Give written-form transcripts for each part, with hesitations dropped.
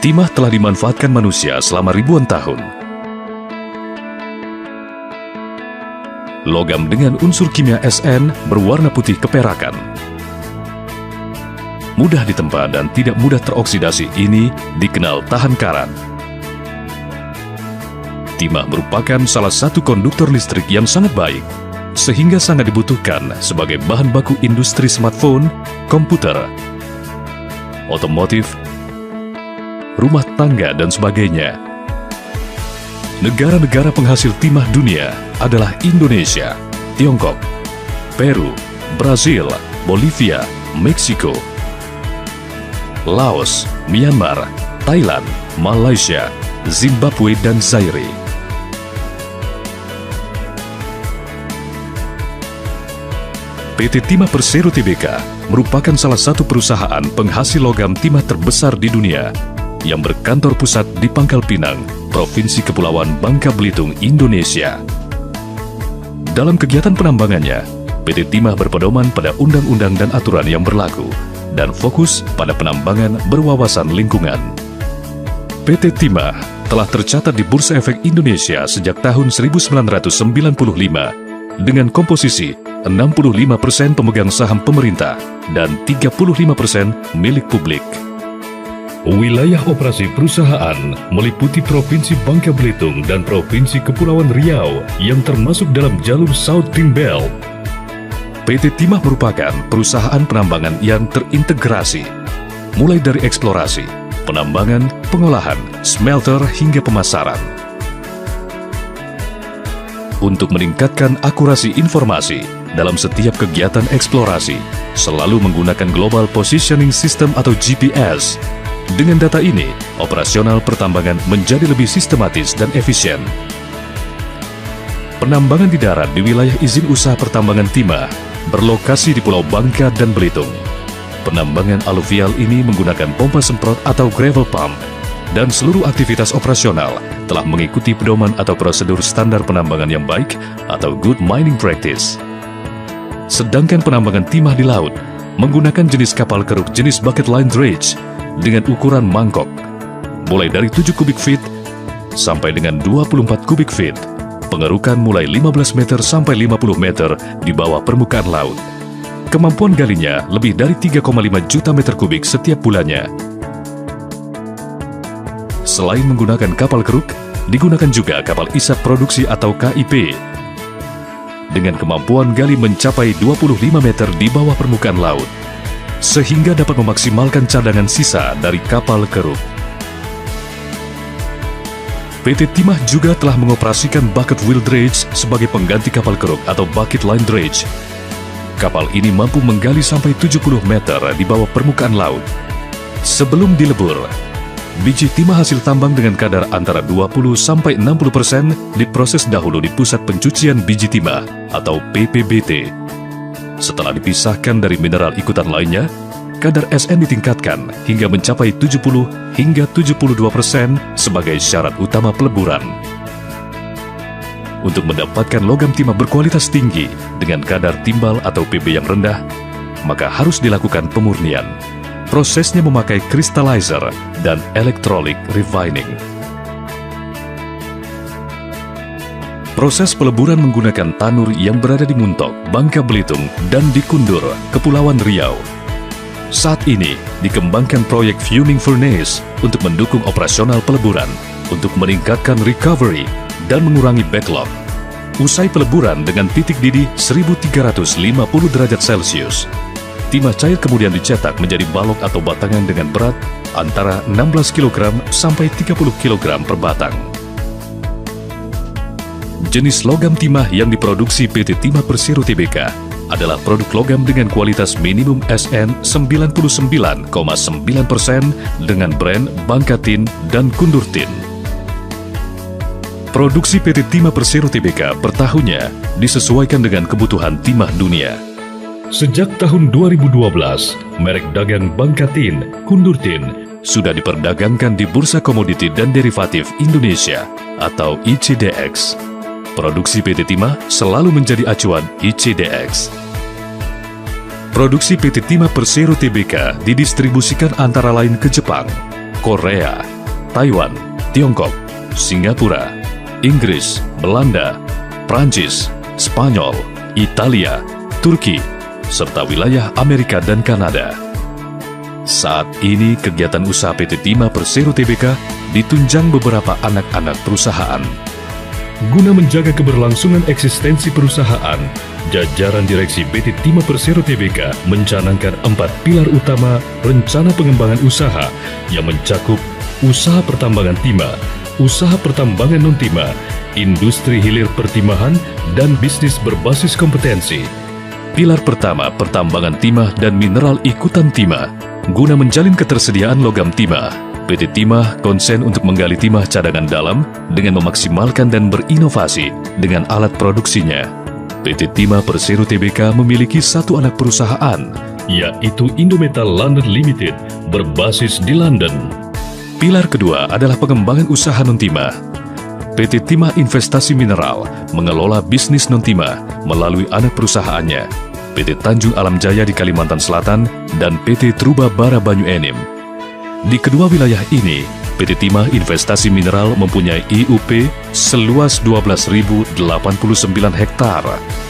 Timah telah dimanfaatkan manusia selama ribuan tahun. Logam dengan unsur kimia Sn berwarna putih keperakan. Mudah ditempa dan tidak mudah teroksidasi ini dikenal tahan karat. Timah merupakan salah satu konduktor listrik yang sangat baik, sehingga sangat dibutuhkan sebagai bahan baku industri smartphone, komputer, otomotif, rumah tangga, dan sebagainya. Negara-negara penghasil timah dunia adalah Indonesia, Tiongkok, Peru, Brazil, Bolivia, Meksiko, Laos, Myanmar, Thailand, Malaysia, Zimbabwe, dan Zaire. PT Timah Persero Tbk merupakan salah satu perusahaan penghasil logam timah terbesar di dunia yang berkantor pusat di Pangkal Pinang, Provinsi Kepulauan Bangka Belitung, Indonesia. Dalam kegiatan penambangannya, PT Timah berpedoman pada undang-undang dan aturan yang berlaku dan fokus pada penambangan berwawasan lingkungan. PT Timah telah tercatat di Bursa Efek Indonesia sejak tahun 1995 dengan komposisi 65% pemegang saham pemerintah dan 35% milik publik. Wilayah operasi perusahaan meliputi Provinsi Bangka Belitung dan Provinsi Kepulauan Riau yang termasuk dalam jalur South Team Belt. PT Timah merupakan perusahaan penambangan yang terintegrasi, mulai dari eksplorasi, penambangan, pengolahan, smelter, hingga pemasaran. Untuk meningkatkan akurasi informasi dalam setiap kegiatan eksplorasi, selalu menggunakan Global Positioning System atau GPS. Dengan data ini, operasional pertambangan menjadi lebih sistematis dan efisien. Penambangan di darat di wilayah izin usaha pertambangan timah berlokasi di Pulau Bangka dan Belitung. Penambangan aluvial ini menggunakan pompa semprot atau gravel pump, dan seluruh aktivitas operasional telah mengikuti pedoman atau prosedur standar penambangan yang baik atau Good Mining Practice. Sedangkan penambangan timah di laut menggunakan jenis kapal keruk jenis bucket line dredge dengan ukuran mangkok, mulai dari 7 kubik feet sampai dengan 24 kubik feet, pengerukan mulai 15 meter sampai 50 meter di bawah permukaan laut. Kemampuan galinya lebih dari 3,5 juta meter kubik setiap bulannya. Selain menggunakan kapal keruk, digunakan juga kapal isap produksi atau KIP dengan kemampuan gali mencapai 25 meter di bawah permukaan laut, sehingga dapat memaksimalkan cadangan sisa dari kapal keruk. PT Timah juga telah mengoperasikan bucket wheel dredge sebagai pengganti kapal keruk atau bucket line dredge. Kapal ini mampu menggali sampai 70 meter di bawah permukaan laut. Sebelum dilebur, biji timah hasil tambang dengan kadar antara 20-60% diproses dahulu di Pusat Pencucian Biji Timah atau PPBT. Setelah dipisahkan dari mineral ikutan lainnya, kadar Sn ditingkatkan hingga mencapai 70 hingga 72% sebagai syarat utama peleburan. Untuk mendapatkan logam timah berkualitas tinggi dengan kadar timbal atau Pb yang rendah, maka harus dilakukan pemurnian. Prosesnya memakai crystallizer dan electrolytic refining. Proses peleburan menggunakan tanur yang berada di Muntok, Bangka Belitung, dan di Kundur, Kepulauan Riau. Saat ini dikembangkan proyek fuming furnace untuk mendukung operasional peleburan, untuk meningkatkan recovery dan mengurangi backlog. Usai peleburan dengan titik didih 1350 derajat Celcius, timah cair kemudian dicetak menjadi balok atau batangan dengan berat antara 16 kg sampai 30 kg per batang. Jenis logam timah yang diproduksi PT Timah Persero Tbk adalah produk logam dengan kualitas minimum Sn 99,9% dengan brand Bangka Tin dan Kundur Tin. Produksi PT Timah Persero Tbk per tahunnya disesuaikan dengan kebutuhan timah dunia. Sejak tahun 2012, merek dagang Bangka Tin, Kundur Tin sudah diperdagangkan di Bursa Komoditi dan Derivatif Indonesia atau ICDX. Produksi PT Timah selalu menjadi acuan ICDX. Produksi PT Timah Persero Tbk didistribusikan antara lain ke Jepang, Korea, Taiwan, Tiongkok, Singapura, Inggris, Belanda, Prancis, Spanyol, Italia, Turki, serta wilayah Amerika dan Kanada. Saat ini kegiatan usaha PT Timah Persero Tbk ditunjang beberapa anak-anak perusahaan. Guna menjaga keberlangsungan eksistensi perusahaan, jajaran direksi PT Timah Persero Tbk mencanangkan 4 pilar utama rencana pengembangan usaha yang mencakup usaha pertambangan timah, usaha pertambangan non-timah, industri hilir pertimahan, dan bisnis berbasis kompetensi. Pilar pertama, pertambangan timah dan mineral ikutan timah. Guna menjalin ketersediaan logam timah, PT Timah konsen untuk menggali timah cadangan dalam dengan memaksimalkan dan berinovasi dengan alat produksinya. PT Timah Persero Tbk memiliki satu anak perusahaan, yaitu Indometal London Limited, berbasis di London. Pilar kedua adalah pengembangan usaha non-timah. PT Timah Investasi Mineral mengelola bisnis non-timah melalui anak perusahaannya, PT Tanjung Alam Jaya di Kalimantan Selatan dan PT Truba Bara Banyu Enim. Di kedua wilayah ini, PT Timah Investasi Mineral mempunyai IUP seluas 12.089 hektar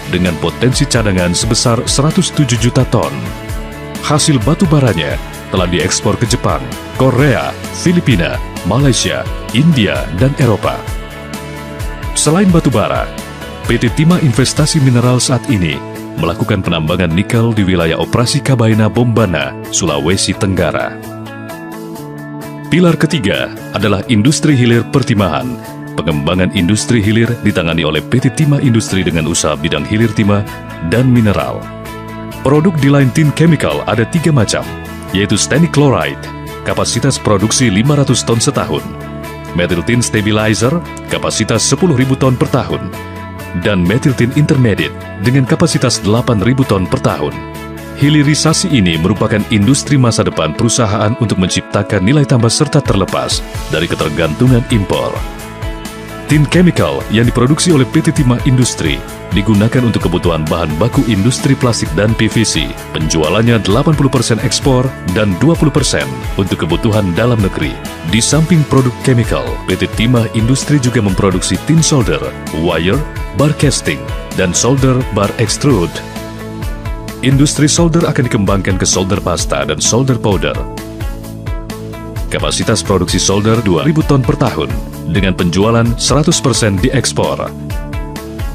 dengan potensi cadangan sebesar 107 juta ton. Hasil batu baranya telah diekspor ke Jepang, Korea, Filipina, Malaysia, India, dan Eropa. Selain batu bara, PT Timah Investasi Mineral saat ini melakukan penambangan nikel di wilayah operasi Kabaina Bombana, Sulawesi Tenggara. Pilar ketiga adalah industri hilir pertimahan. Pengembangan industri hilir ditangani oleh PT Timah Industri dengan usaha bidang hilir timah dan mineral. Produk di line tin chemical ada 3 macam, yaitu stannous chloride, kapasitas produksi 500 ton setahun, methyl tin stabilizer, kapasitas 10.000 ton per tahun, dan methyl tin intermediate dengan kapasitas 8.000 ton per tahun. Hilirisasi ini merupakan industri masa depan perusahaan untuk menciptakan nilai tambah serta terlepas dari ketergantungan impor. Tin chemical yang diproduksi oleh PT Timah Industri digunakan untuk kebutuhan bahan baku industri plastik dan PVC. Penjualannya 80% ekspor dan 20% untuk kebutuhan dalam negeri. Di samping produk chemical, PT Timah Industri juga memproduksi tin solder, wire, bar casting, dan solder bar extrude. Industri solder akan dikembangkan ke solder pasta dan solder powder. Kapasitas produksi solder 2.000 ton per tahun dengan penjualan 100% diekspor.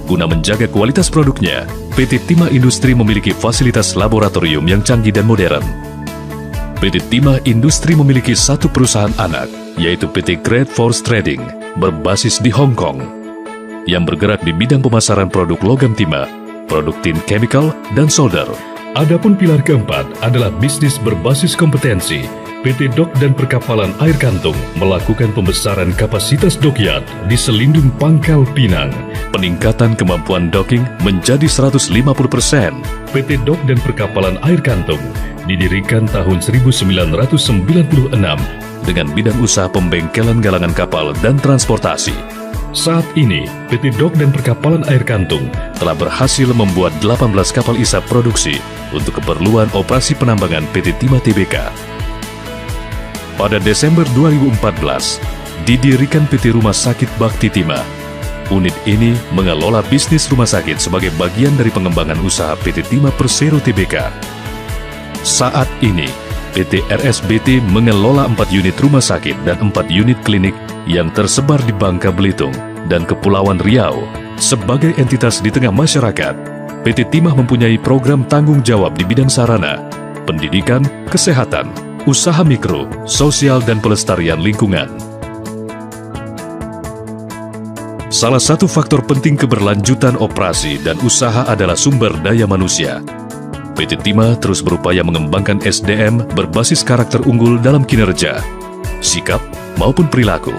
Guna menjaga kualitas produknya, PT Timah Industri memiliki fasilitas laboratorium yang canggih dan modern. PT Timah Industri memiliki satu perusahaan anak, yaitu PT Great Force Trading, berbasis di Hong Kong, yang bergerak di bidang pemasaran produk logam timah, produk tin chemical, dan solder. Adapun pilar keempat adalah bisnis berbasis kompetensi. PT Dok dan Perkapalan Air Kantung melakukan pembesaran kapasitas dokyard di Selindung Pangkal Pinang. Peningkatan kemampuan docking menjadi 150%. PT Dok dan Perkapalan Air Kantung didirikan tahun 1996 dengan bidang usaha pembengkelan galangan kapal dan transportasi. Saat ini, PT Dok dan Perkapalan Air Kantung telah berhasil membuat 18 kapal isap produksi untuk keperluan operasi penambangan PT Timah Tbk. Pada Desember 2014, didirikan PT Rumah Sakit Bakti Timah. Unit ini mengelola bisnis rumah sakit sebagai bagian dari pengembangan usaha PT Timah Persero Tbk. Saat ini, PT RSBT mengelola 4 unit rumah sakit dan 4 unit klinik yang tersebar di Bangka Belitung dan Kepulauan Riau. Sebagai entitas di tengah masyarakat, PT Timah mempunyai program tanggung jawab di bidang sarana, pendidikan, kesehatan, usaha mikro, sosial, dan pelestarian lingkungan. Salah satu faktor penting keberlanjutan operasi dan usaha adalah sumber daya manusia. PT Timah terus berupaya mengembangkan SDM berbasis karakter unggul dalam kinerja, sikap, maupun perilaku.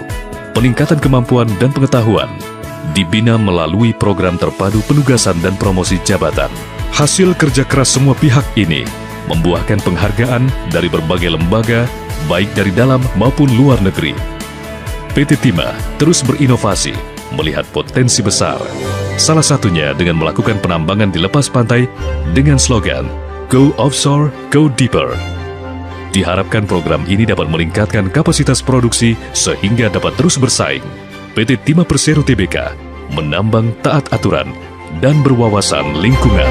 Peningkatan kemampuan dan pengetahuan dibina melalui program terpadu penugasan dan promosi jabatan. Hasil kerja keras semua pihak ini membuahkan penghargaan dari berbagai lembaga, baik dari dalam maupun luar negeri. PT Timah terus berinovasi, melihat potensi besar. Salah satunya dengan melakukan penambangan di lepas pantai dengan slogan Go Offshore, Go Deeper. Diharapkan program ini dapat meningkatkan kapasitas produksi sehingga dapat terus bersaing. PT Timah Persero Tbk menambang taat aturan dan berwawasan lingkungan.